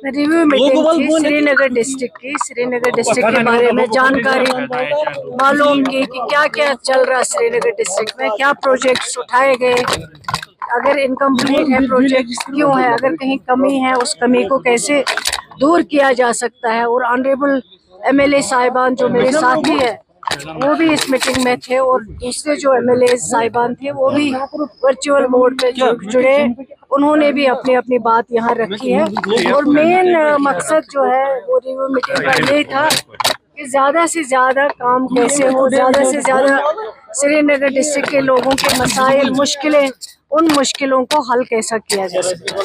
Review meeting थी Srinagar district की। Srinagar district के बारे में जानकारी मालूम की कि क्या क्या चल रहा है श्रीनगर डिस्ट्रिक्ट में, क्या प्रोजेक्ट्स उठाए गए, अगर इनकम्प्लीट है प्रोजेक्ट्स क्यों है, अगर कहीं कमी है उस कमी को कैसे दूर किया जा सकता है। और ऑनरेबल एमएलए साहिबान जो मेरे साथी है वो भी इस मीटिंग में थे और दूसरे जो एमएलए साहिबान थे वो भी वर्चुअल मोड पे जुड़े, उन्होंने भी अपनी अपनी बात यहाँ रखी है। और मेन मकसद जो है वो रिव्यू मीटिंग का यही था कि ज़्यादा से ज़्यादा काम कैसे हो, ज़्यादा से ज़्यादा श्रीनगर डिस्ट्रिक्ट के लोगों के मसाइल, मुश्किलें, उन मुश्किलों को हल कैसा किया जा सकता है।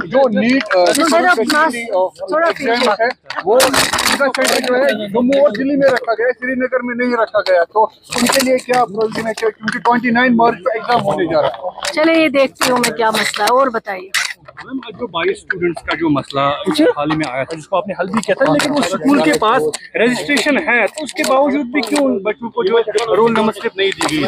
जो नीट थोड़ा है वो जो है जम्मू और दिल्ली में रखा गया है, श्रीनगर में नहीं रखा गया, तो उनके लिए क्या प्रोविजन है, क्योंकि 29 मार्च को एग्जाम होने जा रहा है। चलिए ये देखती हूँ मैं क्या मसला है, और बताइए। मैम, जो 22 स्टूडेंट्स का जो मसला हाल ही में आया था जिसको आपने हल भी किया था, लेकिन वो स्कूल के पास रजिस्ट्रेशन है, तो उसके बावजूद भी क्यों बच्चों को जो रोल नंबर स्लिप नहीं दी गई?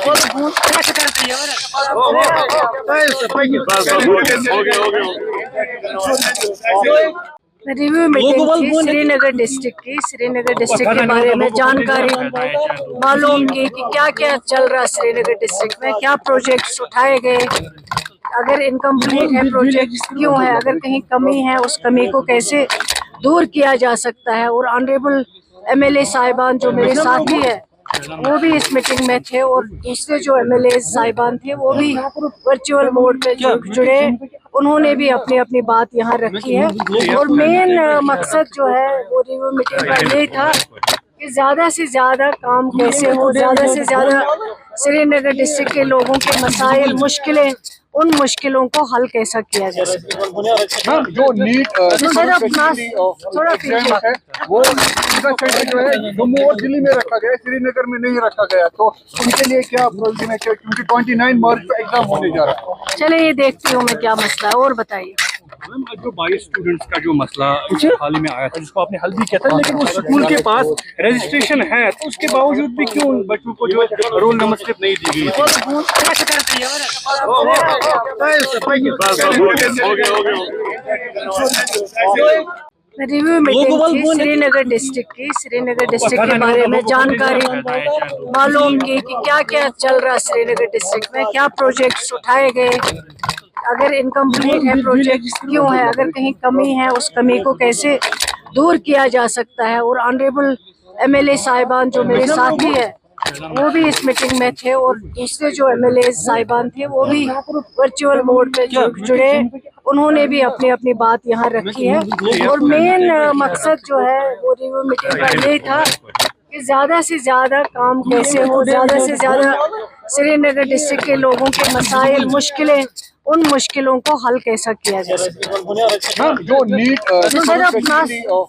रिव्यू मीटिंग थी श्रीनगर डिस्ट्रिक्ट की। श्रीनगर डिस्ट्रिक्ट के बारे में जानकारी मालूम की कि क्या क्या चल रहा है श्रीनगर डिस्ट्रिक्ट में, क्या प्रोजेक्ट्स उठाए गए, अगर इनकम्प्लीट है प्रोजेक्ट्स क्यों है, अगर कहीं कमी है उस कमी को कैसे दूर किया जा सकता है। और ऑनरेबल एमएलए साहिबान जो मेरे साथी है वो भी इस मीटिंग में थे और दूसरे जो एमएलए साहिबान थे वो भी वर्चुअल मोड पे जुड़े, उन्होंने भी अपनी अपनी बात यहाँ रखी है। और मेन मकसद जो है वो रिव्यू मीटिंग का यही था कि ज़्यादा से ज़्यादा काम कैसे हो, ज़्यादा से ज़्यादा श्रीनगर डिस्ट्रिक्ट के लोगों के मसाइल, मुश्किलें, उन मुश्किलों को हल कैसा किया जा सकता है। जो नीट थोड़ा है वो जो है जम्मू और दिल्ली में रखा गया है, श्रीनगर में नहीं रखा गया, तो उनके लिए क्या प्रोविजन है, क्योंकि 29 मार्च को एग्जाम होने जा रहा है। चलिए ये देखती हूँ मैं क्या मसला है, और बताइए। मैम, जो 22 स्टूडेंट्स का जो मसला हाल ही में आया था जिसको आपने हल भी किया था, लेकिन वो स्कूल के पास रजिस्ट्रेशन है, तो उसके बावजूद भी क्यों बच्चों को जो रोल नंबर स्लिप नहीं दी गई? रिव्यू मीटिंग थी श्रीनगर डिस्ट्रिक्ट की। श्रीनगर डिस्ट्रिक्ट के बारे में जानकारी मालूम की कि क्या क्या चल रहा है श्रीनगर डिस्ट्रिक्ट में, क्या प्रोजेक्ट्स उठाए गए, अगर इनकम्प्लीट है प्रोजेक्ट्स क्यों है, अगर कहीं कमी है उस कमी को कैसे दूर किया जा सकता है। और ऑनरेबल एमएलए साहिबान जो मेरे साथी है वो भी इस मीटिंग में थे और दूसरे जो एमएलए साहिबान थे वो भी वर्चुअल मोड पे जुड़े, उन्होंने भी अपनी अपनी बात यहाँ रखी है। और मेन मकसद जो है वो रिव्यू मीटिंग का यही था कि ज़्यादा से ज़्यादा काम कैसे हो, ज़्यादा से ज़्यादा श्रीनगर डिस्ट्रिक्ट के लोगों के मसाइल, मुश्किलें, उन मुश्किलों को हल कैसा किया जा सकता है। जो नीट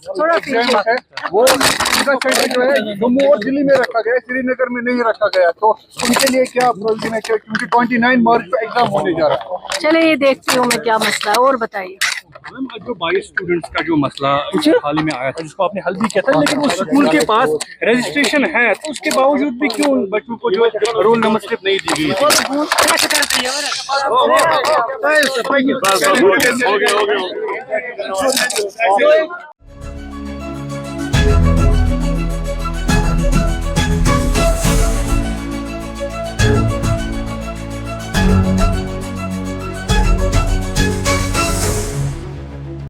थोड़ा है वो जो है जम्मू और दिल्ली में रखा गया है, श्रीनगर में नहीं रखा गया, तो उनके लिए क्या प्रोविजन है, क्योंकि 29 मार्च को एग्जाम होने जा रहा है। चलिए ये देखती हूँ मैं क्या मसला है, और बताइए। मैम, जो 22 स्टूडेंट्स का जो मसला हाल ही में आया था जिसको आपने हल भी किया था, लेकिन वो स्कूल के पास रजिस्ट्रेशन है, तो उसके बावजूद भी क्यों बच्चों को जो रोल नंबर स्लिप नहीं दी गई?